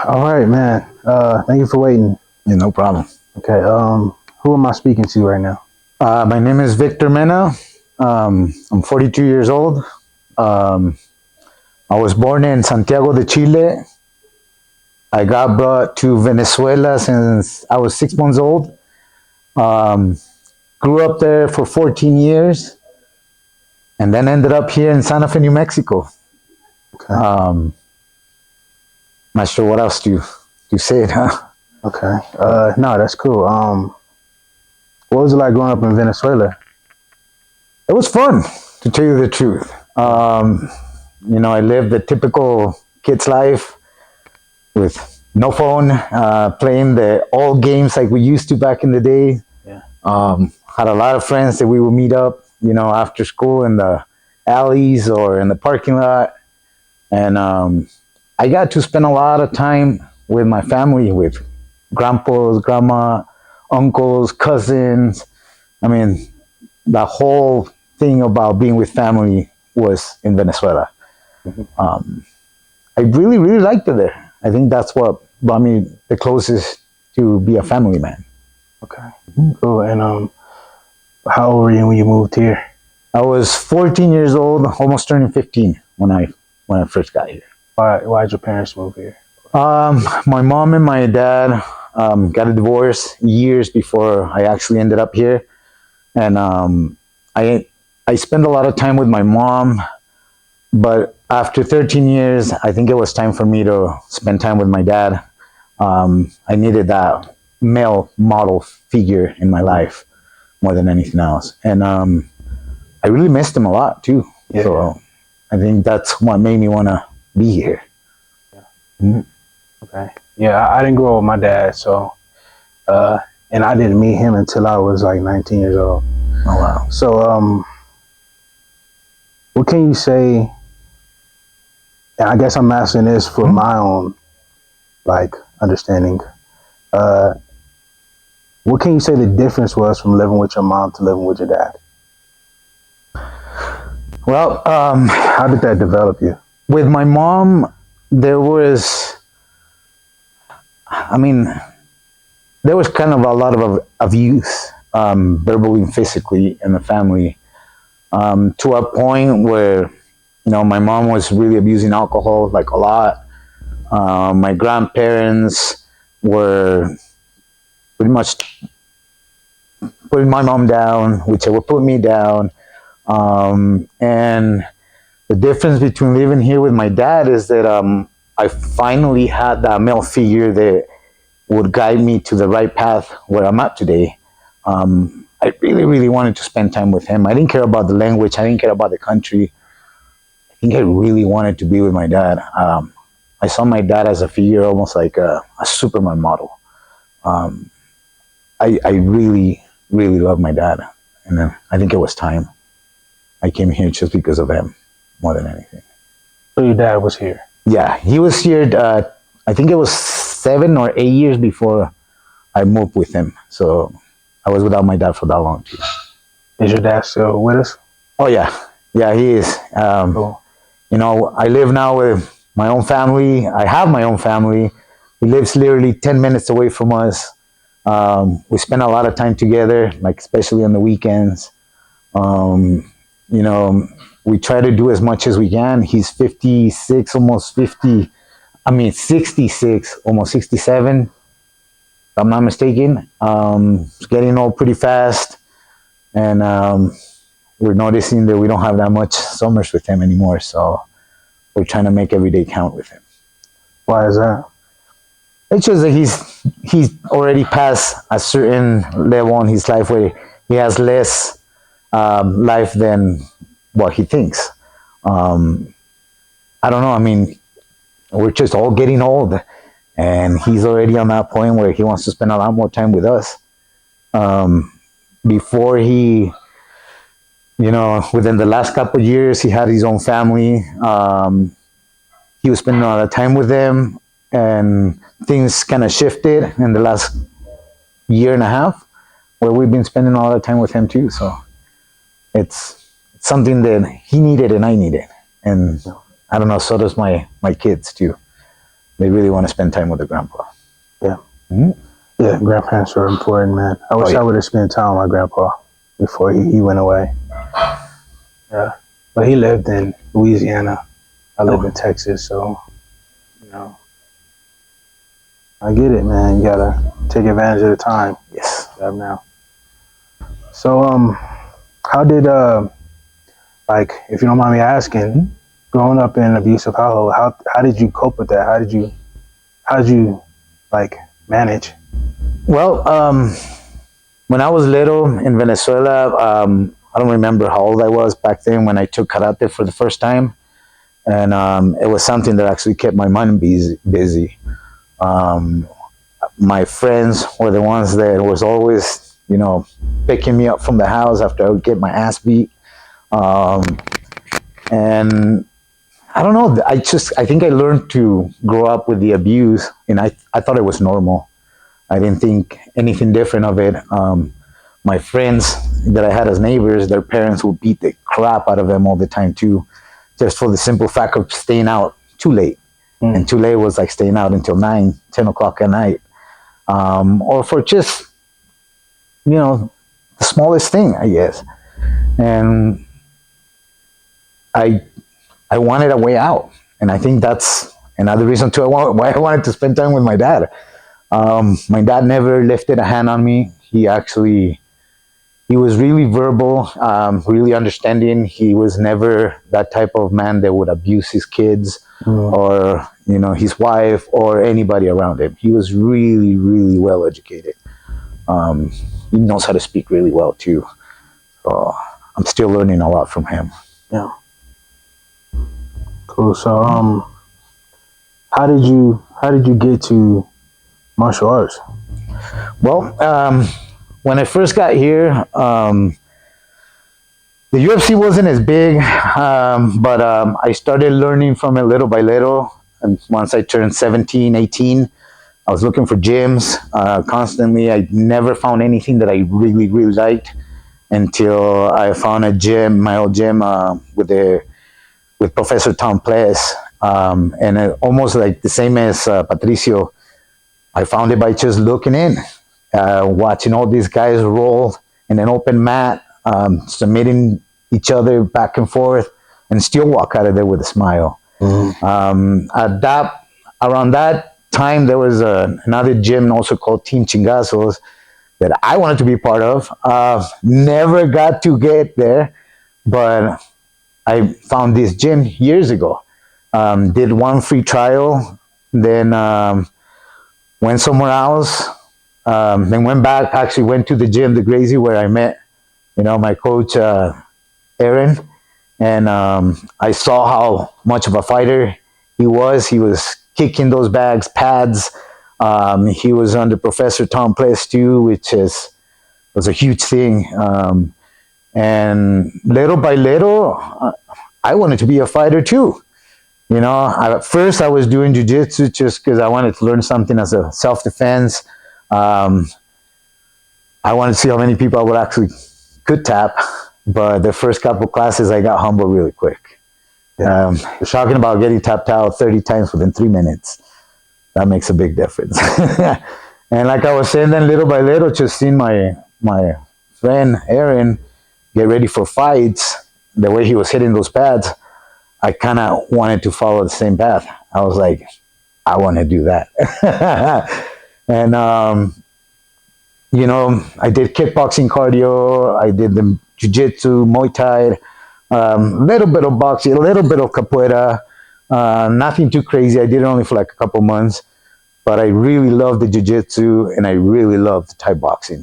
All right, man. Thank you for waiting. Yeah, no problem. Okay. Who am I speaking to right now? My name is Victor Mena. I'm 42 years old. Um, I was born in Santiago de Chile. I got brought to Venezuela since I was 6 months old. Um, Grew up there for 14 years and then ended up here in Santa Fe, New Mexico. Okay. Not sure what else to say, huh? Okay. No, that's cool. What was it like growing up in Venezuela? It was fun, to tell you the truth. I lived the typical kid's life with no phone, playing the old games like we used to back in the day. Yeah. Had a lot of friends that we would meet up, after school in the alleys or in the parking lot. And I got to spend a lot of time with my family, with grandpas, grandma, uncles, cousins. I mean, the whole thing about being with family was in Venezuela. Mm-hmm. I really, really liked it there. I think that's what brought me the closest to be a family man. Okay. Cool. And how old were you when you moved here? I was 14 years old, almost turning 15 when I first got here. Why'd your parents move here? My mom and my dad got a divorce years before I actually ended up here, and I spent a lot of time with my mom. But after 13 years, I think it was time for me to spend time with my dad. I needed that male model figure in my life more than anything else. And I really missed him a lot too. Yeah. So I think that's what made me want to be here. Yeah. Mm-hmm. Okay. Yeah, I didn't grow up with my dad, so and I didn't meet him until I was like 19 years old. Oh wow. So what can you say? And I guess I'm asking this for my own like understanding. What can you say the difference was from living with your mom to living with your dad? Well, how did that develop you? With my mom, there was kind of a lot of abuse, verbally and physically, in the family, to a point where, my mom was really abusing alcohol, like a lot. My grandparents were pretty much putting my mom down, which would put me down. And the difference between living here with my dad is that I finally had that male figure that would guide me to the right path where I'm at today. I really, really wanted to spend time with him. I didn't care about the language. I didn't care about the country. I think I really wanted to be with my dad. I saw my dad as a figure, almost like a Superman model. I really, really love my dad. And then I think it was time. I came here just because of him, more than anything. So your dad was here? Yeah, he was here, I think it was 7 or 8 years before I moved with him. So I was without my dad for that long too. Is your dad still with us? Oh yeah, yeah, he is. Cool. I live now with my own family. I have my own family. He lives literally 10 minutes away from us. We spend a lot of time together, like especially on the weekends. We try to do as much as we can. He's 56, almost 50. 66, almost 67. If I'm not mistaken. It's getting old pretty fast. And we're noticing that we don't have that much summers with him anymore. So we're trying to make every day count with him. Why is that? It's just that he's already past a certain level in his life where he has less life than what he thinks. I don't know. We're just all getting old, and he's already on that point where he wants to spend a lot more time with us. Before within the last couple of years, he had his own family. He was spending a lot of time with them, and things kind of shifted in the last year and a half, where we've been spending a lot of time with him too. So it's something that he needed and I needed, and I don't know. So does my kids too. they really want to spend time with their grandpa. Yeah. Mhm. Yeah, grandparents are important, man. I wish yeah. I would have spent time with my grandpa before he went away. Yeah. But he lived in Louisiana. I live in Oh, Texas, so, you know, I get it, man. You gotta take advantage of the time yes. you have now. So, how did, like, if you don't mind me asking, Mhm. growing up in an abusive household, how did you cope with that? How did you, like, manage? Well, when I was little in Venezuela, I don't remember how old I was back then when I took karate for the first time, and it was something that actually kept my mind busy. Um, my friends were the ones that was always, picking me up from the house after I would get my ass beat. Um, and I don't know. I think I learned to grow up with the abuse, and I thought it was normal. I didn't think anything different of it. My friends that I had as neighbors, their parents would beat the crap out of them all the time too, just for the simple fact of staying out too late. Mm. And too late was like staying out until 9, 10 o'clock at night. Or for just, the smallest thing, I guess. And I I wanted a way out. And I think that's another reason too why I wanted to spend time with my dad. My dad never lifted a hand on me. He was really verbal, really understanding. He was never that type of man that would abuse his kids Mm. or his wife or anybody around him. He was really, really well educated. Um, he knows how to speak really well too. So I'm still learning a lot from him. Yeah. Cool. So, how did you get to martial arts? Well, when I first got here, the UFC wasn't as big, but I started learning from it little by little. And once I turned 17, 18, I was looking for gyms constantly. I never found anything that I really, really liked until I found a gym, my old gym, with Professor Tom Ples. And almost like the same as Patricio, I found it by just looking in, watching all these guys roll in an open mat, submitting each other back and forth, and still walk out of there with a smile. Mm. At that, around that time, there was another gym also called Team Chingazos that I wanted to be part of. Never got to get there, but I found this gym years ago. Did one free trial, then went somewhere else, then went back. Actually, went to the gym, the Gracie, where I met, my coach Aaron, and I saw how much of a fighter he was. He was kicking those bags, pads. He was under Professor Tom Ples too, which was a huge thing. And little by little, I wanted to be a fighter too. At first I was doing jujitsu just because I wanted to learn something as a self-defense. Um, I wanted to see how many people I would actually could tap. But the first couple classes, I got humbled really quick. Yeah. You're talking about getting tapped out 30 times within 3 minutes. That makes a big difference. And like I was saying, then little by little, just seeing my friend Aaron get ready for fights, the way he was hitting those pads, I kind of wanted to follow the same path. I was like, I want to do that. And, I did kickboxing cardio, I did the jiu-jitsu, Muay Thai, a little bit of boxing, a little bit of capoeira, nothing too crazy. I did it only for like a couple months, but I really loved the jiu-jitsu and I really loved Thai boxing.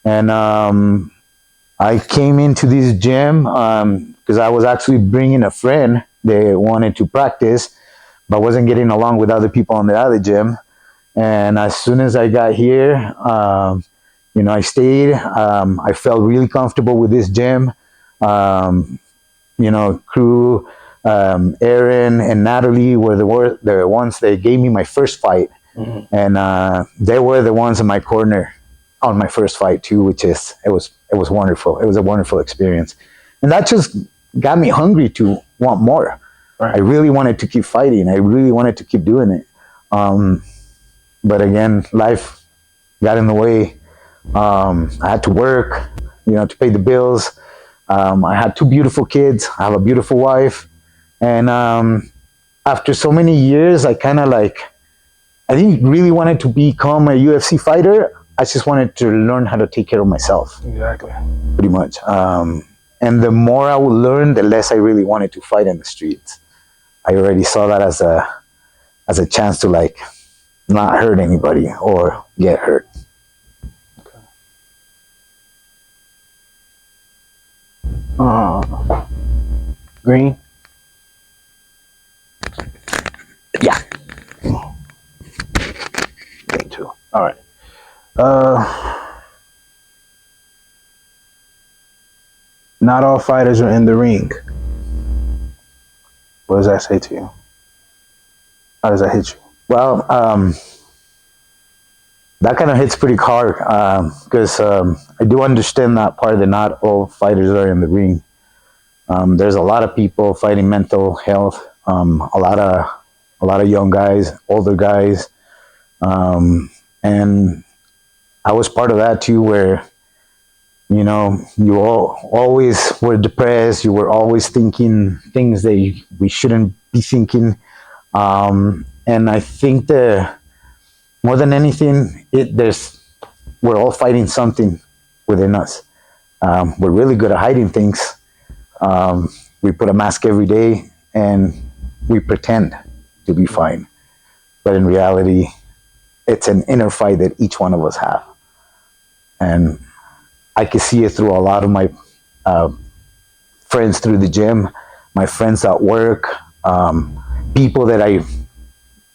And I came into this gym because I was actually bringing a friend that wanted to practice, but wasn't getting along with other people in the other gym. And as soon as I got here, I stayed. I felt really comfortable with this gym. Um, Crew, Aaron and Natalie were the ones that gave me my first fight, Mm. and they were the ones in my corner on my first fight too, which is it was wonderful. It was a wonderful experience, and that just got me hungry to want more. Right. I really wanted to keep fighting. I really wanted to keep doing it. But again, life got in the way. I had to work, to pay the bills. I had two beautiful kids. I have a beautiful wife. And after so many years, I didn't really wanted to become a UFC fighter. I just wanted to learn how to take care of myself. Exactly. Pretty much. And the more I would learn, the less I really wanted to fight in the streets. I already saw that as a chance to not hurt anybody or get hurt. Green. Yeah. Me too. All right. Not all fighters are in the ring. What does that say to you? How does that hit you? Well, that kind of hits pretty hard because I do understand that part that not all fighters are in the ring. There's a lot of people fighting mental health. A lot of young guys, older guys, and I was part of that too, where you always were depressed. You were always thinking things that we shouldn't be thinking. And I think that more than anything, we're all fighting something within us. We're really good at hiding things. We put a mask every day and we pretend to be fine. But in reality, it's an inner fight that each one of us have. And I can see it through a lot of my friends through the gym, my friends at work, people that I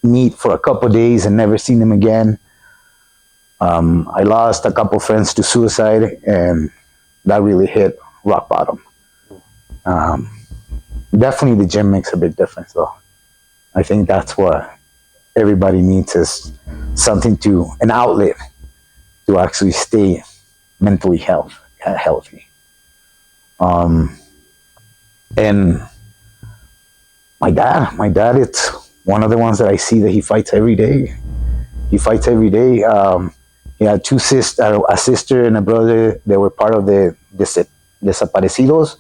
meet for a couple of days and never seen them again. I lost a couple friends to suicide, and that really hit rock bottom. Definitely the gym makes a big difference, though. I think that's what everybody needs, is an outlet to actually stay mentally healthy. And my dad, it's one of the ones that I see that he fights every day. He fights every day. He had a sister and a brother that were part of the desaparecidos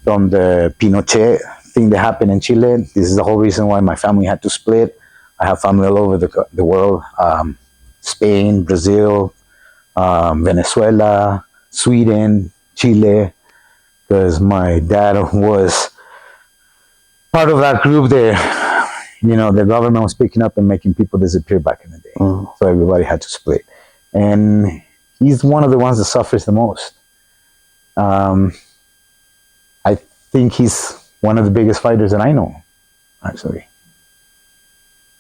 from the Pinochet thing that happened in Chile. This is the whole reason why my family had to split. I have family all over the world, Spain, Brazil, Venezuela, Sweden, Chile, because my dad was part of that group that, the government was picking up and making people disappear back in the day. So everybody had to split. And he's one of the ones that suffers the most. I think he's one of the biggest fighters that I know, actually.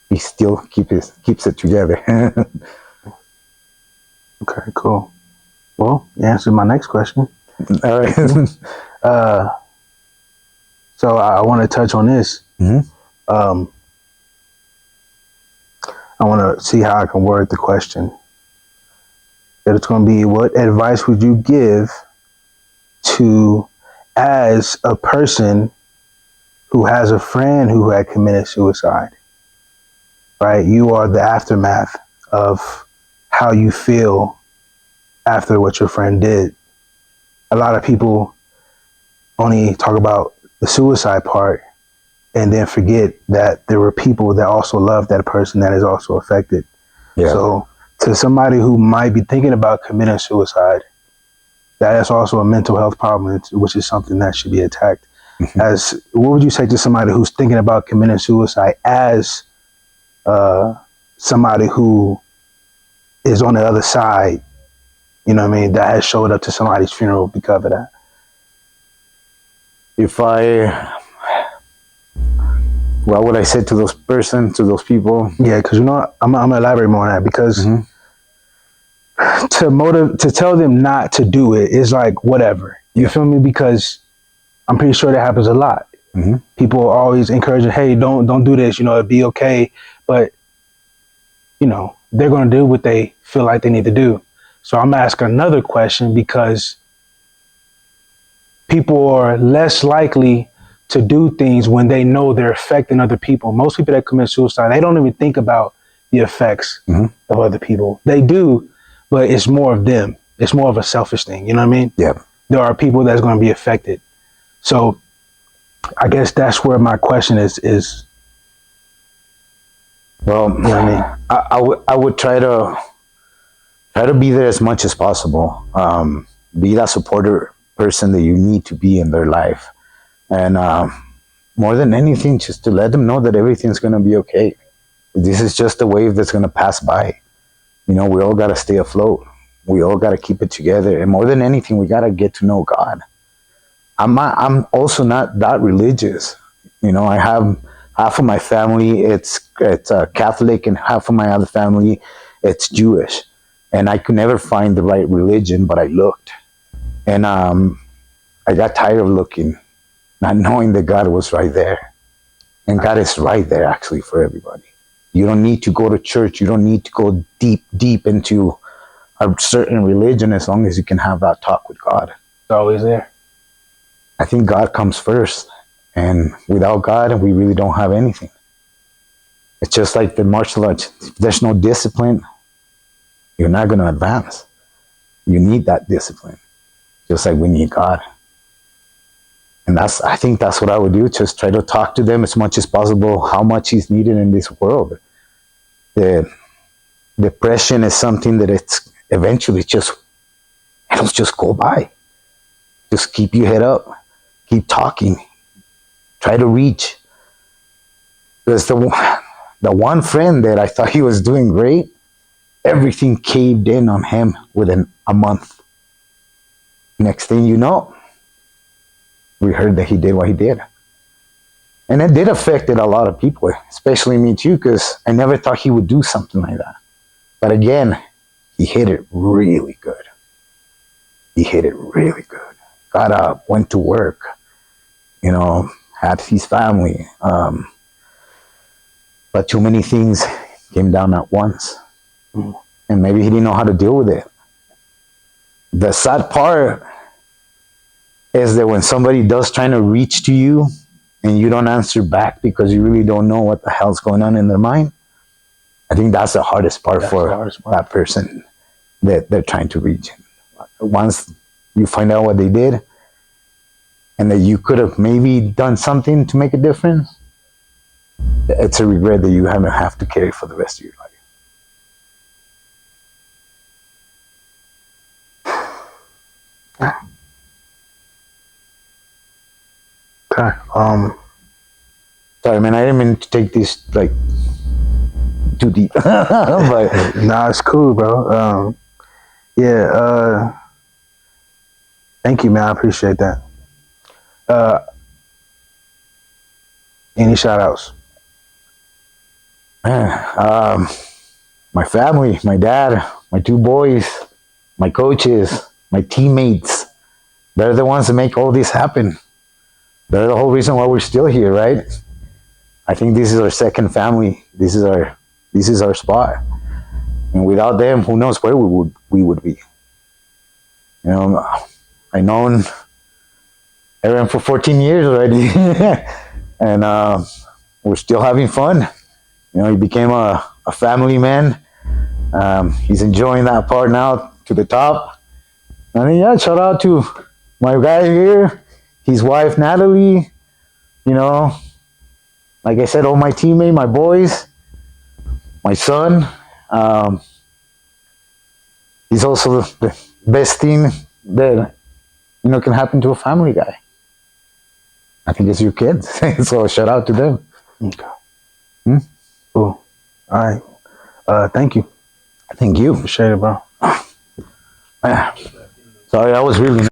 He still keeps it together. Okay, cool. Well, you answered my next question. All right. So I want to touch on this. Mm-hmm. I want to see how I can word the question. It's going to be, what advice would you give to, as a person who has a friend who had committed suicide, right? You are the aftermath of how you feel after what your friend did. A lot of people only talk about the suicide part and then forget that there were people that also loved that person that is also affected. Yeah. So to somebody who might be thinking about committing suicide, that is also a mental health problem, which is something that should be attacked. Mm-hmm. What would you say to somebody who's thinking about committing suicide, as somebody who is on the other side, that has showed up to somebody's funeral because of that? What would I say to those people? Yeah, because I'm gonna elaborate more on that, because to tell them not to do it is like whatever. You feel me? Because I'm pretty sure that happens a lot. Mm-hmm. People are always encouraging, hey, don't do this, it'd be okay. But they're gonna do what they feel like they need to do. So I'm asking another question, because people are less likely to do things when they know they're affecting other people. Most people that commit suicide, they don't even think about the effects of other people. They do, but it's more of them. It's more of a selfish thing. You know what I mean? Yeah. There are people that's going to be affected. So I guess that's where my question is. Well, you know what I mean? I would try to be there as much as possible. Be that supporter person that you need to be in their life. And more than anything, just to let them know that everything's going to be okay. This is just a wave that's going to pass by. You know, we all got to stay afloat. We all got to keep it together. And more than anything, we got to get to know God. I'm also not that religious. You know, I have half of my family, it's Catholic, and half of my other family, it's Jewish. And I could never find the right religion, but I looked. And I got tired of looking, not knowing that God was right there. And God is right there, actually, for everybody. You don't need to go to church. You don't need to go deep into a certain religion, as long as you can have that talk with God. It's always there. I think God comes first. And without God, we really don't have anything. It's just like the martial arts. If there's no discipline, you're not going to advance. You need that discipline, just like we need God. And I think that's what I would do. Just try to talk to them as much as possible, how much is needed in this world. The depression is something that it's eventually it'll just go by. Just keep your head up, keep talking, try to reach. Because the one friend that I thought he was doing great, everything caved in on him within a month. Next thing you know, we heard that he did what he did. And it did affect a lot of people, especially me too, because I never thought he would do something like that. But again, he hit it really good. He hit it really good. Got up, went to work, you know, had his family. But too many things came down at once. And maybe he didn't know how to deal with it. The sad part is that when somebody does trying to reach to you and you don't answer back because you really don't know what the hell's going on in their mind, I think that's the hardest part for that person that they're trying to reach. Once you find out what they did and that you could have maybe done something to make a difference, it's a regret that you have to carry for the rest of your life. Okay. Sorry, man, I didn't mean to take this like too deep. But nah, it's cool, bro. Yeah. Thank you, man. I appreciate that. Any shout outs? Man, my family, my dad, my two boys, my coaches, my teammates, they're the ones that make all this happen. They're the whole reason why we're still here, right? I think this is our second family. This is our spot. And without them, who knows where we would be. You know, I known Aaron for 14 years already. And we're still having fun. You know, he became a family man. He's enjoying that part now to the top. And then, yeah, shout out to my guy here, his wife, Natalie. You know, like I said, all my teammates, my boys, my son. He's also the best thing that, you know, can happen to a family guy. I think it's your kids. So shout out to them. Okay. Cool. All right. Thank you. Thank you. Appreciate it, bro. Sorry, I was really